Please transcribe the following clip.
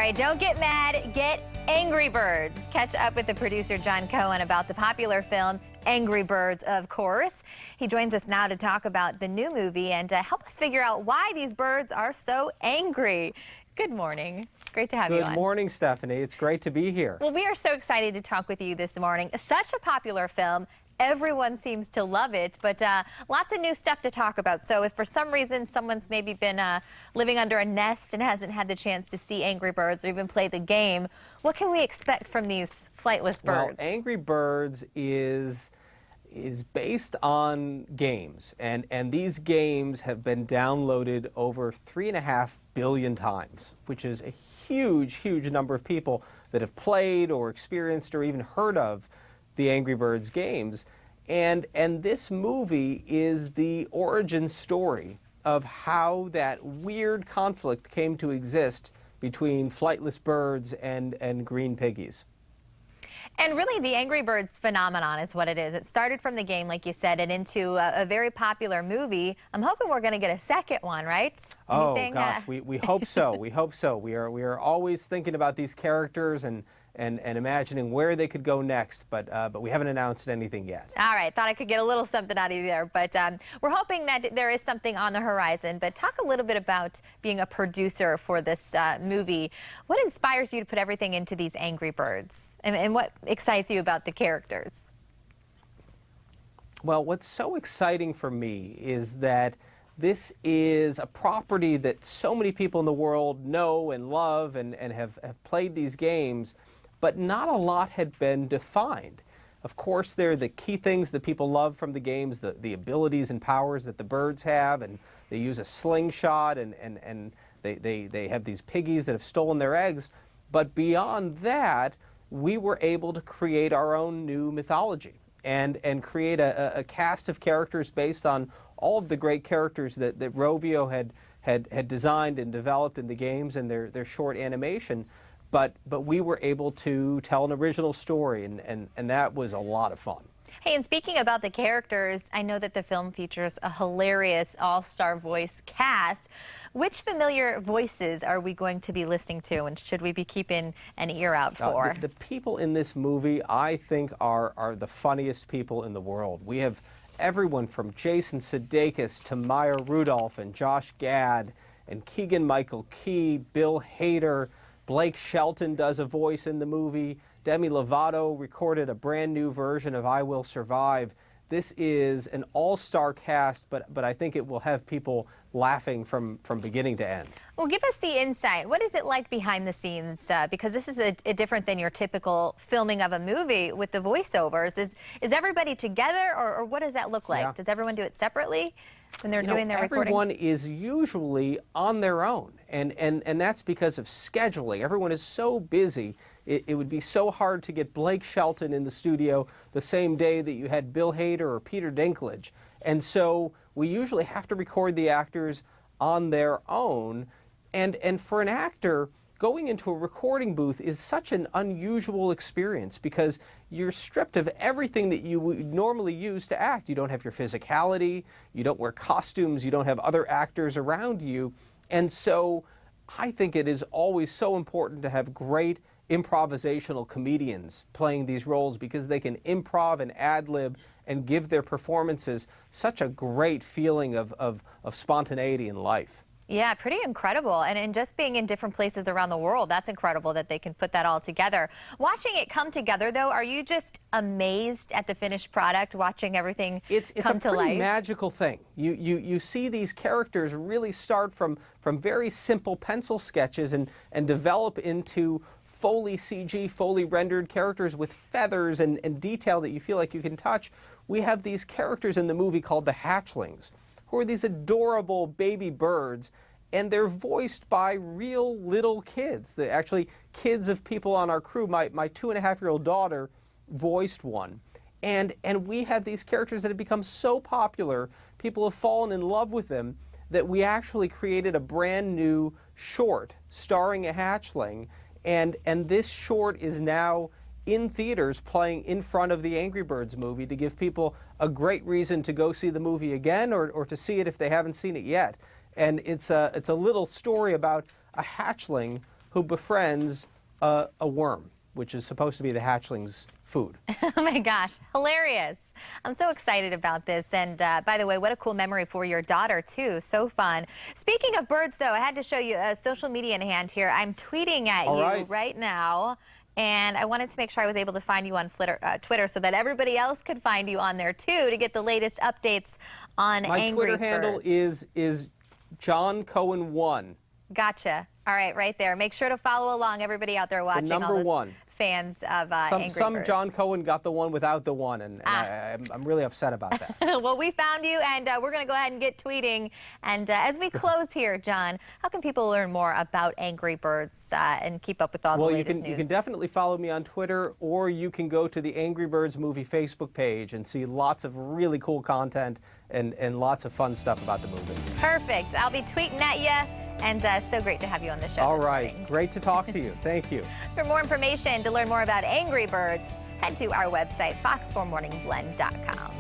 right, don't get mad, get Angry Birds. Catch up with the producer John Cohen about the popular film Angry Birds, of course. He joins us now to talk about the new movie and help us figure out why these birds are so angry. Good morning. Great to have you on. Good morning, Stephanie. It's great to be here. Well, we are so excited to talk with you this morning. Such a popular film. Everyone seems to love it, but lots of new stuff to talk about. So if for some reason someone's maybe been living under a nest and hasn't had the chance to see Angry Birds or even play the game, what can we expect from these flightless birds? Well, Angry Birds is based on games, and these games have been downloaded over 3.5 billion times, which is a huge, huge number of people that have played or experienced or even heard of the Angry Birds games. And this movie is the origin story of how that weird conflict came to exist between flightless birds and green piggies. And really, the Angry Birds phenomenon is what it is. It started from the game, like you said, and into a very popular movie. I'm hoping we're going to get a second one, right? Anything, gosh, we hope so. We hope so. We are always thinking about these characters and imagining where they could go next, but we haven't announced anything yet. All right, thought I could get a little something out of you there, but we're hoping that there is something on the horizon. But talk a little bit about being a producer for this movie. What inspires you to put everything into these Angry Birds, and what excites you about the characters? Well, what's so exciting for me is that this is a property that so many people in the world know and love and have played these games, but not a lot had been defined. Of course, there are the key things that people love from the games, the abilities and powers that the birds have, and they use a slingshot, and they have these piggies that have stolen their eggs. But beyond that, we were able to create our own new mythology and create a cast of characters based on all of the great characters that Rovio had designed and developed in the games and their short animation. But we were able to tell an original story, and that was a lot of fun. Hey, and speaking about the characters, I know that the film features a hilarious all-star voice cast. Which familiar voices are we going to be listening to, and should we be keeping an ear out for? The people in this movie, I think, are the funniest people in the world. We have everyone from Jason Sudeikis to Maya Rudolph and Josh Gad and Keegan-Michael Key, Bill Hader. Blake Shelton does a voice in the movie. Demi Lovato recorded a brand new version of I Will Survive. This is an all-star cast, but I think it will have people laughing from beginning to end. Well, give us the insight. What is it like behind the scenes? Because this is a different than your typical filming of a movie with the voiceovers. Is everybody together, or what does that look like? Yeah. Does everyone do it separately when they're doing their recordings? Everyone is usually on their own, and that's because of scheduling. Everyone is so busy. It would be so hard to get Blake Shelton in the studio the same day that you had Bill Hader or Peter Dinklage. And so we usually have to record the actors on their own. And for an actor, going into a recording booth is such an unusual experience because you're stripped of everything that you would normally use to act. You don't have your physicality, you don't wear costumes, you don't have other actors around you. And so I think it is always so important to have great improvisational comedians playing these roles because they can improv and ad-lib and give their performances such a great feeling of spontaneity in life. Yeah, pretty incredible. And just being in different places around the world, that's incredible that they can put that all together. Watching it come together, though, are you just amazed at the finished product, watching everything come to life? It's a pretty magical thing. You see these characters really start from very simple pencil sketches and develop into Foley CG, Foley rendered characters with feathers and detail that you feel like you can touch. We have these characters in the movie called the Hatchlings, who are these adorable baby birds, and they're voiced by real little kids. They're actually kids of people on our crew. My 2.5-year-old daughter voiced one. And we have these characters that have become so popular, people have fallen in love with them, that we actually created a brand new short starring a hatchling. And this short is now in theaters playing in front of the Angry Birds movie to give people a great reason to go see the movie again or to see it if they haven't seen it yet. And it's a little story about a hatchling who befriends a worm, which is supposed to be the hatchling's food. Oh my gosh, hilarious. I'm so excited about this. And by the way, what a cool memory for your daughter, too. So fun. Speaking of birds, though, I had to show you social media in hand here. I'm tweeting at you right now. And I wanted to make sure I was able to find you on Twitter so that everybody else could find you on there, too, to get the latest updates on Angry Birds. My Twitter handle is John Cohen 1. Gotcha. All right, right there. Make sure to follow along, everybody out there watching. The number all those one. Fans of Angry Birds. Some John Cohen got the one without the one, and I'm really upset about that. Well, we found you, and we're going to go ahead and get tweeting. And as we close here, John, how can people learn more about Angry Birds and keep up with all the latest news? You can definitely follow me on Twitter, or you can go to the Angry Birds movie Facebook page and see lots of really cool content and lots of fun stuff about the movie. Perfect. I'll be tweeting at you. And so great to have you on the show. All right. Great to talk to you. Thank you. For more information, to learn more about Angry Birds, head to our website, fox4morningblend.com.